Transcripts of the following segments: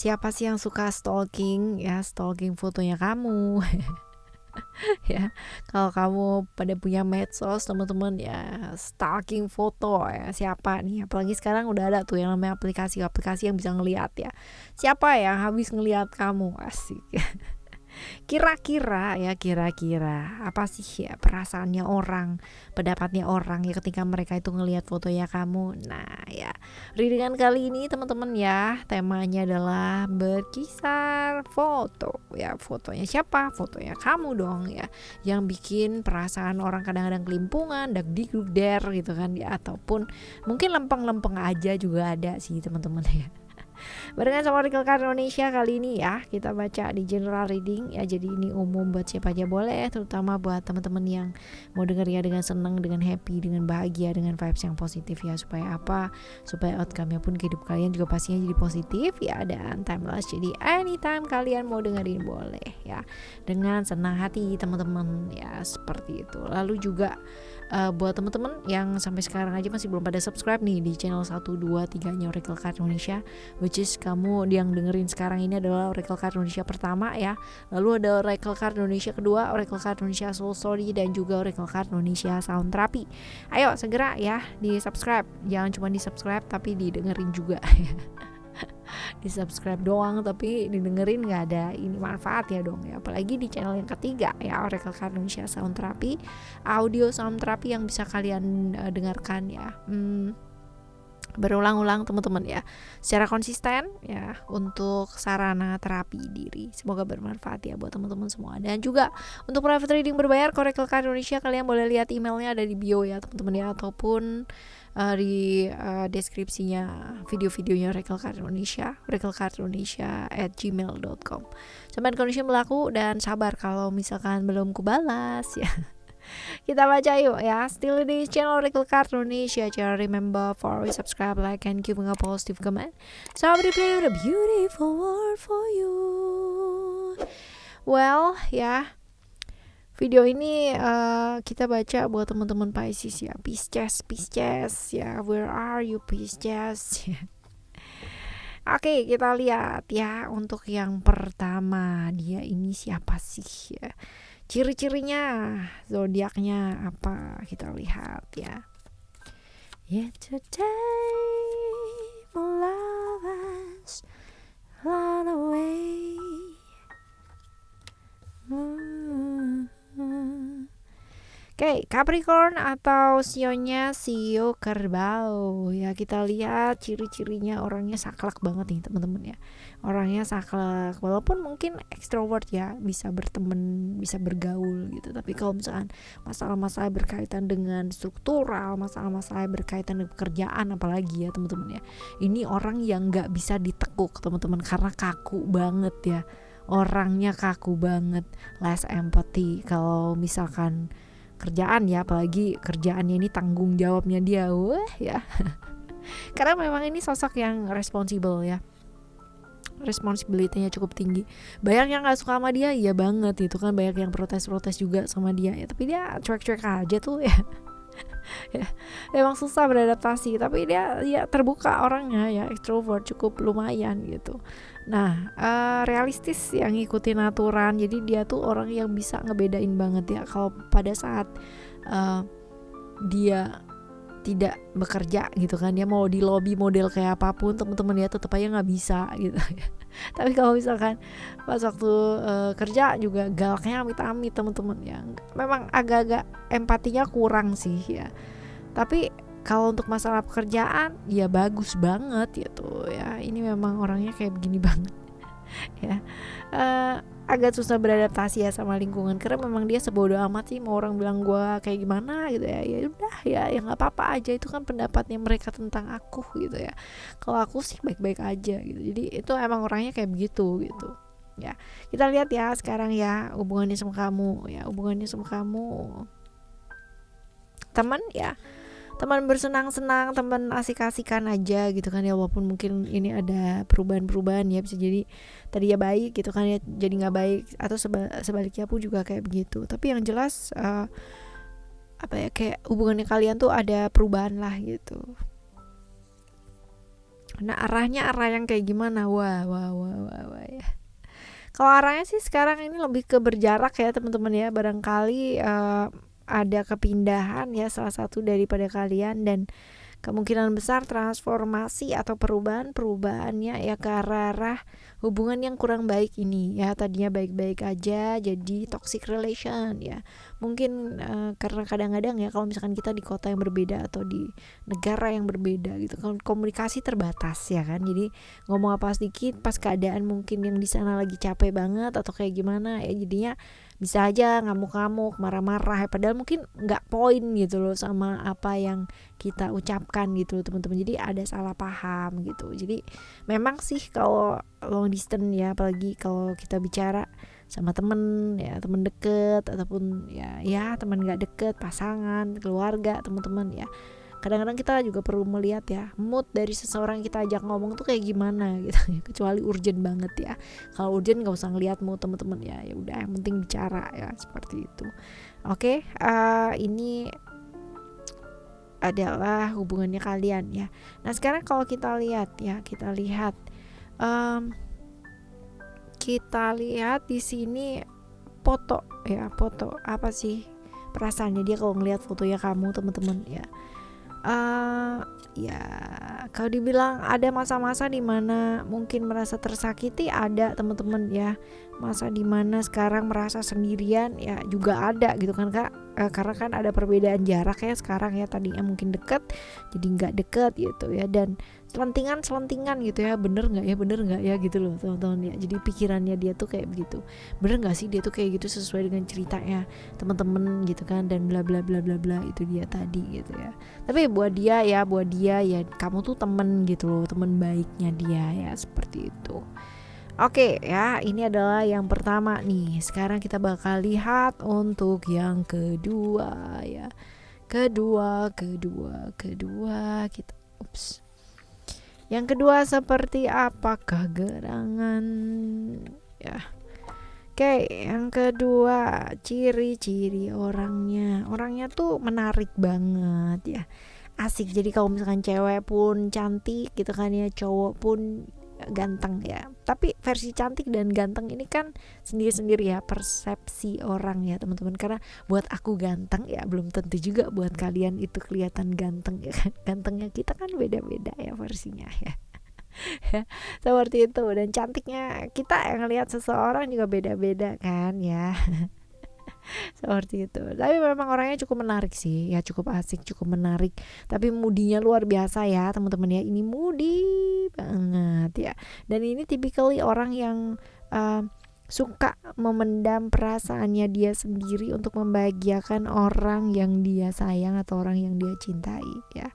siapa sih yang suka stalking ya, stalking fotonya kamu. Ya, kalau kamu pada punya medsos teman-teman ya, stalking foto ya, siapa nih, apalagi sekarang udah ada tuh yang namanya aplikasi-aplikasi yang bisa ngelihat ya siapa yang habis ngelihat kamu, asik. Kira-kira apa sih ya perasaannya orang, pendapatnya orang ya ketika mereka itu ngelihat fotonya kamu. Nah ya, readingan kali ini teman-teman ya, temanya adalah berkisar foto ya. Fotonya siapa? Fotonya kamu dong ya, yang bikin perasaan orang kadang-kadang kelimpungan, dagdikdukder gitu kan ya, ataupun mungkin lempeng-lempeng aja juga ada sih teman-teman ya. Barengan sama Oracle Card Indonesia kali ini ya, kita baca di general reading ya. Jadi ini umum buat siapa aja boleh, terutama buat teman-teman yang mau denger ya dengan senang, dengan happy, dengan bahagia, dengan vibes yang positif ya. Supaya apa? Supaya outcome-nya pun ke hidup kalian juga pastinya jadi positif ya, dan timeless. Jadi anytime kalian mau dengerin boleh ya, dengan senang hati teman-teman ya, seperti itu. Lalu juga buat teman-teman yang sampai sekarang aja masih belum pada subscribe nih di channel 1, 2, 3 nya Oracle Card Indonesia, which is kamu yang dengerin sekarang ini adalah Oracle Card Indonesia pertama ya. Lalu ada Oracle Card Indonesia kedua, Oracle Card Indonesia Soul Story, dan juga Oracle Card Indonesia Sound Therapy. Ayo segera ya di subscribe, jangan cuma di subscribe tapi didengerin juga ya. Di subscribe doang tapi didengerin nggak ada ini manfaat ya dong ya. Apalagi di channel yang ketiga ya, Oracle Card Indonesia Sound Therapy, audio sound therapy yang bisa kalian dengarkan ya berulang-ulang teman-teman ya, secara konsisten ya, untuk sarana terapi diri. Semoga bermanfaat ya buat teman-teman semua. Dan juga untuk private reading berbayar Oracle Card Indonesia, kalian boleh lihat emailnya ada di bio ya teman-teman ya, ataupun di deskripsinya video-videonya Oracle Card Indonesia, oraclecardindonesia@gmail.com. Sampai kondisi berlaku dan sabar kalau misalkan belum kubalas ya. Kita baca yuk ya. Still di channel Oracle Card Indonesia. Jangan remember for always subscribe, like, and giving a positive comment. So I will play with a beautiful word for you. Well ya, video ini kita baca buat teman-teman Pisces ya. Pisces ya. Where are you Pisces? Oke, kita lihat ya untuk yang pertama, dia ini siapa sih ya? Ciri-cirinya, zodiaknya apa, kita lihat ya. Yesterday my love has run away. Oke, Capricorn atau sionya sio kerbau ya. Kita lihat ciri-cirinya, orangnya saklek banget nih teman-teman ya. Orangnya saklek, walaupun mungkin extrovert ya, bisa berteman, bisa bergaul gitu. Tapi kalau misalkan masalah-masalah berkaitan dengan struktural, masalah-masalah berkaitan dengan pekerjaan apalagi ya teman-teman ya, ini orang yang nggak bisa ditekuk teman-teman, karena kaku banget ya. Orangnya kaku banget, less empathy kalau misalkan kerjaan ya, apalagi kerjaannya ini tanggung jawabnya dia, wah ya. Karena memang ini sosok yang responsible ya, responsibility-nya cukup tinggi. Banyak yang nggak suka sama dia, iya banget itu kan, banyak yang protes-protes juga sama dia ya, tapi dia cuek-cuek aja tuh ya. Ya, memang susah beradaptasi, tapi dia ya terbuka orangnya ya, extrovert cukup lumayan gitu. Nah, realistis yang ngikutin aturan, jadi dia tuh orang yang bisa ngebedain banget ya kalau pada saat dia tidak bekerja gitu kan, dia mau di lobby model kayak apapun teman-teman dia tetap aja nggak bisa gitu ya. Tapi kalau misalkan pas waktu kerja juga galaknya amit-amit teman-teman ya, memang agak-agak empatinya kurang sih ya. Tapi kalau untuk masalah pekerjaan ya bagus banget gitu ya, ini memang orangnya kayak begini banget ya. Agak susah beradaptasi ya sama lingkungan, karena memang dia sebodoh amat sih mau orang bilang gue kayak gimana gitu ya. Ya udah ya nggak apa-apa aja, itu kan pendapatnya mereka tentang aku gitu ya. Kalau aku sih baik-baik aja gitu. Jadi itu emang orangnya kayak begitu gitu ya. Kita lihat ya sekarang ya hubungannya sama kamu ya, hubungannya sama kamu teman ya, teman bersenang-senang, teman asik-asikan aja gitu kan ya. Walaupun mungkin ini ada perubahan-perubahan ya, bisa jadi tadi ya baik gitu kan ya, jadi nggak baik, atau sebaliknya pun juga kayak begitu. Tapi yang jelas apa ya, kayak hubungannya kalian tuh ada perubahan lah gitu. Nah, arahnya arah yang kayak gimana? Wah, wah, wah, wah, wah ya. Kalau arahnya sih sekarang ini lebih ke berjarak ya teman-teman ya. Barangkali ada kepindahan ya salah satu daripada kalian, dan kemungkinan besar transformasi atau perubahannya ya ke arah hubungan yang kurang baik ini ya. Tadinya baik-baik aja jadi toxic relation ya. Mungkin karena kadang-kadang ya kalau misalkan kita di kota yang berbeda atau di negara yang berbeda gitu kan, komunikasi terbatas ya kan. Jadi ngomong apa sedikit pas keadaan mungkin yang di sana lagi capek banget atau kayak gimana ya, jadinya bisa aja ngamuk-ngamuk, marah-marah ya, padahal mungkin nggak poin gitu loh sama apa yang kita ucapkan gitu teman-teman. Jadi ada salah paham gitu. Jadi memang sih kalau long distance ya, apalagi kalau kita bicara sama temen ya, temen deket ataupun ya teman nggak deket, pasangan, keluarga, teman-teman ya, kadang-kadang kita juga perlu melihat ya mood dari seseorang yang kita ajak ngomong tuh kayak gimana gitu ya. Kecuali urgent banget ya. Kalau urgent nggak usah ngeliat mood teman-teman ya. Ya udah, yang penting bicara ya, seperti itu. Oke, ini adalah hubungannya kalian ya. Nah sekarang kalau kita lihat ya, kita lihat di sini foto ya, foto apa sih perasaannya dia kalau ngelihat fotonya kamu teman-teman ya. Ya kalau dibilang ada masa-masa dimana mungkin merasa tersakiti, ada teman-teman ya. Masa dimana sekarang merasa sendirian ya juga ada gitu kan kak. Karena kan ada perbedaan jarak ya sekarang ya, tadinya mungkin deket jadi nggak deket gitu ya, dan selentingan gitu ya, bener nggak ya gitu loh teman-teman ya. Jadi pikirannya dia tuh kayak begitu, bener nggak sih dia tuh kayak gitu sesuai dengan ceritanya teman-teman gitu kan, dan bla bla bla bla bla, itu dia tadi gitu ya. Tapi buat dia ya kamu tuh temen gitu loh, temen baiknya dia ya, seperti itu. Oke ya, ini adalah yang pertama nih. Sekarang kita bakal lihat untuk yang kedua ya. Kedua kita Yang kedua seperti apakah gerangan ya. Oke, yang kedua ciri-ciri orangnya tuh menarik banget ya, asik. Jadi kalau misalkan cewek pun cantik gitu kan ya, cowok pun ganteng ya. Tapi versi cantik dan ganteng ini kan sendiri-sendiri ya, persepsi orang ya teman-teman. Karena buat aku ganteng ya belum tentu juga buat kalian itu kelihatan ganteng ya kan. Gantengnya kita kan beda-beda ya versinya ya. Seperti itu. Dan cantiknya kita yang lihat seseorang juga beda-beda kan ya. Seperti itu. Tapi memang orangnya cukup menarik sih ya, cukup asik, cukup menarik. Tapi moodinya luar biasa ya teman-teman ya. Ini moody banget ya. Dan ini typically orang yang suka memendam perasaannya dia sendiri untuk membahagiakan orang yang dia sayang atau orang yang dia cintai ya.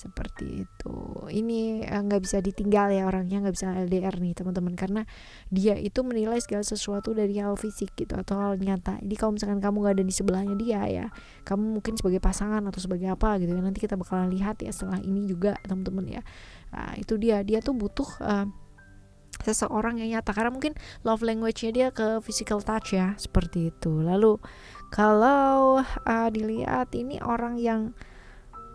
Seperti itu. Ini nggak bisa ditinggal ya, orangnya nggak bisa LDR nih teman-teman, karena dia itu menilai segala sesuatu dari hal fisik gitu atau hal nyata. Jadi kalau misalkan kamu nggak ada di sebelahnya dia ya, kamu mungkin sebagai pasangan atau sebagai apa gitu ya, nanti kita bakalan lihat ya setelah ini juga teman-teman ya. Nah, itu dia tuh butuh seseorang yang nyata, karena mungkin love language-nya dia ke physical touch ya, seperti itu. Lalu kalau dilihat ini orang yang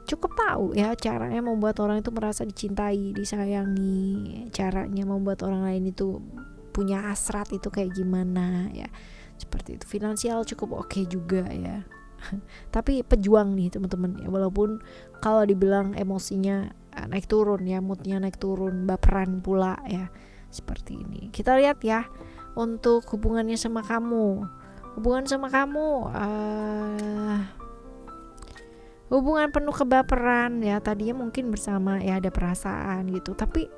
cukup tahu ya caranya membuat orang itu merasa dicintai, disayangi, caranya membuat orang lain itu punya hasrat itu kayak gimana ya, seperti itu. Finansial cukup oke juga ya. Tapi pejuang nih teman-teman ya, walaupun kalau dibilang emosinya naik turun ya, moodnya naik turun, baperan pula ya, seperti ini. Kita lihat ya untuk hubungannya sama kamu. Hubungan penuh kebaperan ya, tadinya mungkin bersama ya, ada perasaan gitu, tapi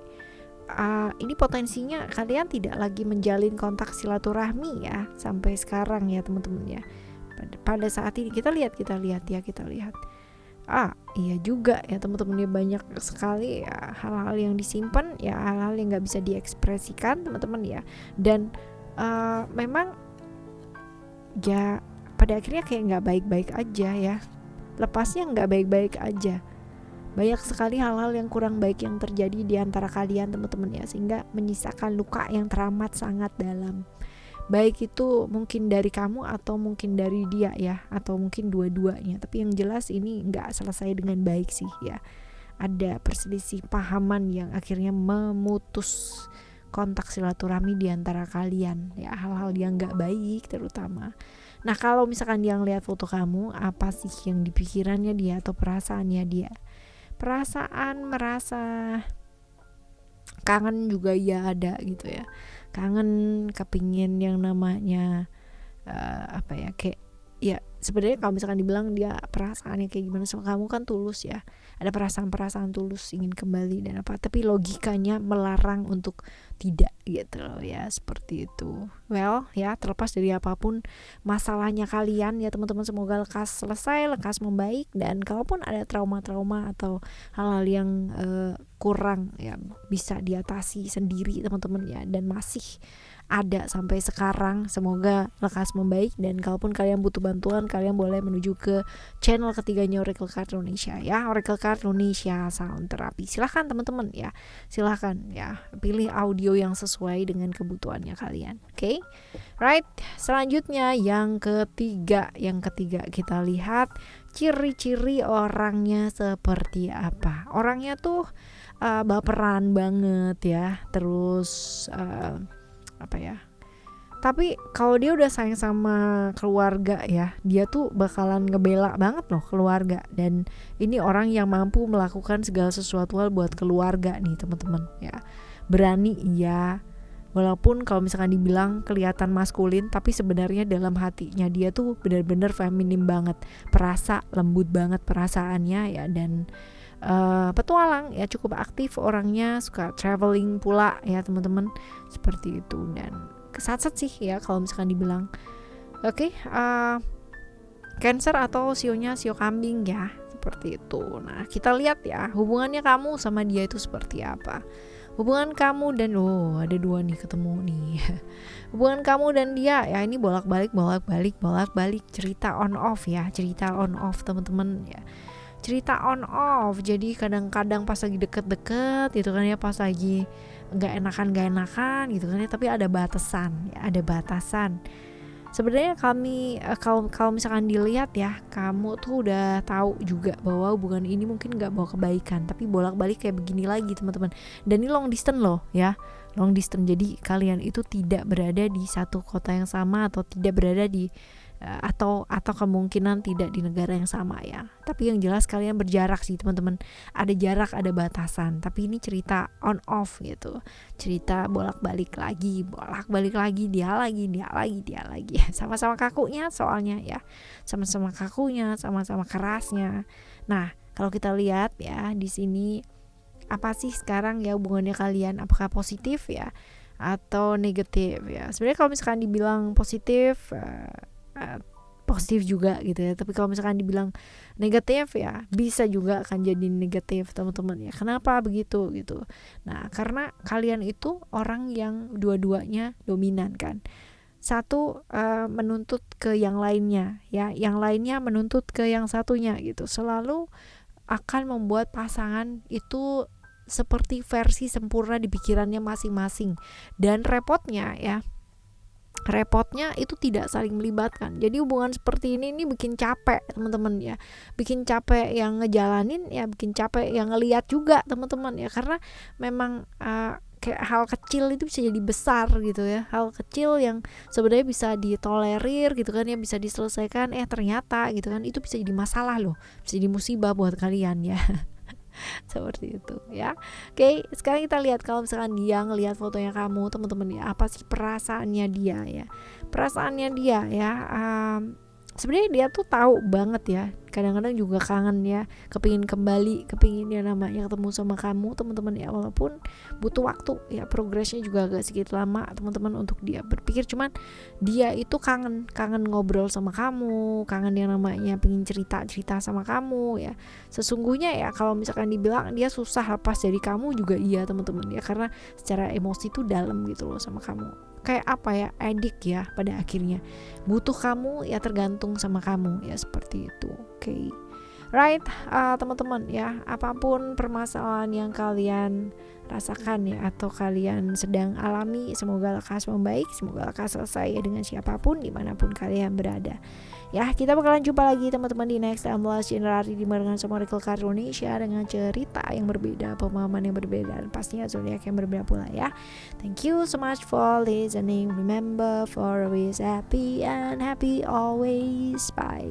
ini potensinya kalian tidak lagi menjalin kontak silaturahmi ya sampai sekarang ya teman-teman ya. Pada saat ini kita lihat iya juga ya teman-teman ya, banyak sekali ya hal-hal yang disimpan ya, hal-hal yang nggak bisa diekspresikan teman-teman ya. Dan memang ya pada akhirnya kayak nggak baik-baik aja ya, lepasnya nggak baik-baik aja. Banyak sekali hal-hal yang kurang baik yang terjadi di antara kalian teman-teman ya, sehingga menyisakan luka yang teramat sangat dalam. Baik itu mungkin dari kamu atau mungkin dari dia ya, atau mungkin dua-duanya. Tapi yang jelas ini nggak selesai dengan baik sih ya. ada perselisih pahaman yang akhirnya memutus kontak silaturahmi di antara kalian ya, hal-hal yang gak baik terutama. Nah kalau misalkan dia ngeliat foto kamu, apa sih yang di pikirannya dia atau perasaannya dia? Perasaan merasa kangen juga ya ada gitu ya, kangen, kepingin yang namanya kayak ya sebenarnya kalau misalkan dibilang dia perasaannya kayak gimana sama kamu kan tulus ya, ada perasaan tulus ingin kembali dan apa, tapi logikanya melarang untuk tidak gitu loh ya, seperti itu. Well ya, terlepas dari apapun masalahnya kalian ya teman-teman, semoga lekas selesai, lekas membaik, dan kalaupun ada trauma-trauma atau hal-hal yang kurang ya bisa diatasi sendiri teman-teman ya, dan masih ada sampai sekarang, semoga lekas membaik. Dan kalaupun kalian butuh bantuan, kalian boleh menuju ke channel ketiganya Oracle Card Indonesia ya, Oracle Card Indonesia Sound Therapy. Silahkan teman-teman ya, silahkan ya, pilih audio yang sesuai dengan kebutuhannya kalian. Oke, right. Selanjutnya yang ketiga kita lihat ciri-ciri orangnya seperti apa. Orangnya tuh baperan banget ya, terus tapi kalau dia udah sayang sama keluarga ya, dia tuh bakalan ngebela banget loh keluarga. Dan ini orang yang mampu melakukan segala sesuatu hal buat keluarga nih teman-teman ya. Berani iya, walaupun kalau misalkan dibilang kelihatan maskulin, tapi sebenarnya dalam hatinya dia tuh benar-benar feminim banget, perasa, lembut banget perasaannya ya. Dan petualang ya, cukup aktif orangnya, suka traveling pula ya teman-teman, seperti itu. Dan kesat-sat sih ya kalau misalkan dibilang. Oke, Cancer atau sionya sio kambing ya, seperti itu. Nah kita lihat ya hubungannya kamu sama dia itu seperti apa. Hubungan kamu dan ada dua nih ketemu nih. Hubungan kamu dan dia ya, ini bolak-balik cerita on off ya, cerita on off teman-teman ya. Cerita on off, jadi kadang-kadang pas lagi deket-deket gitu kan ya, pas lagi nggak enakan gitu kan ya, tapi ada batasan ya, ada batasan. Sebenarnya kalau misalkan dilihat ya, kamu tuh udah tahu juga bahwa hubungan ini mungkin nggak bawa kebaikan, tapi bolak-balik kayak begini lagi teman-teman. Dan ini long distance loh ya, long distance, jadi kalian itu tidak berada di satu kota yang sama, atau tidak berada di atau kemungkinan tidak di negara yang sama ya. Tapi yang jelas kalian berjarak sih teman-teman, ada jarak, ada batasan. Tapi ini cerita on off gitu, cerita bolak-balik lagi, dia lagi sama-sama kakunya soalnya ya, sama-sama kakunya, sama-sama kerasnya. Nah kalau kita lihat ya di sini, apa sih sekarang ya hubungannya kalian, apakah positif ya atau negatif ya? Sebenarnya kalau misalkan dibilang positif, positif juga gitu ya, tapi kalau misalkan dibilang negatif ya bisa juga akan jadi negatif teman-teman ya. Kenapa begitu gitu? Nah karena kalian itu orang yang dua-duanya dominan kan, satu menuntut ke yang lainnya ya, yang lainnya menuntut ke yang satunya gitu, selalu akan membuat pasangan itu seperti versi sempurna di pikirannya masing-masing. Dan repotnya itu tidak saling melibatkan. Jadi hubungan seperti ini bikin capek teman-teman ya, bikin capek yang ngejalanin ya, bikin capek yang ngelihat juga teman-teman ya, karena memang kayak hal kecil itu bisa jadi besar gitu ya, hal kecil yang sebenarnya bisa ditolerir gitu kan ya, bisa diselesaikan, ternyata gitu kan itu bisa jadi masalah loh, bisa jadi musibah buat kalian ya. Seperti itu ya. Oke, sekarang kita lihat kalau misalkan dia ngelihat fotonya kamu teman-teman ya, apa sih perasaannya dia ya, sebenarnya dia tuh tahu banget ya, kadang-kadang juga kangen ya, kepingin kembali, kepingin ya namanya ketemu sama kamu teman-teman ya, walaupun butuh waktu ya, progresnya juga agak sedikit lama teman-teman untuk dia berpikir. Cuman dia itu kangen ngobrol sama kamu, kangen yang namanya pingin cerita sama kamu ya. Sesungguhnya ya kalau misalkan dibilang dia susah lepas dari kamu juga iya teman-teman ya, karena secara emosi tuh dalam gitu loh sama kamu, kayak apa ya, edik ya, pada akhirnya butuh kamu ya, tergantung sama kamu ya, seperti itu. Oke. Right, teman-teman ya, apapun permasalahan yang kalian rasakan ya, atau kalian sedang alami, semoga lekas membaik, semoga lekas selesai ya, dengan siapapun dimanapun kalian berada. Ya, kita bakalan jumpa lagi teman-teman di next 16 Januari di barengan sama Oracle Card Indonesia dengan cerita yang berbeda, pemahaman yang berbeda, dan pastinya zodiak yang berbeda pula ya. Thank you so much for listening. Remember, for always happy and happy always. Bye.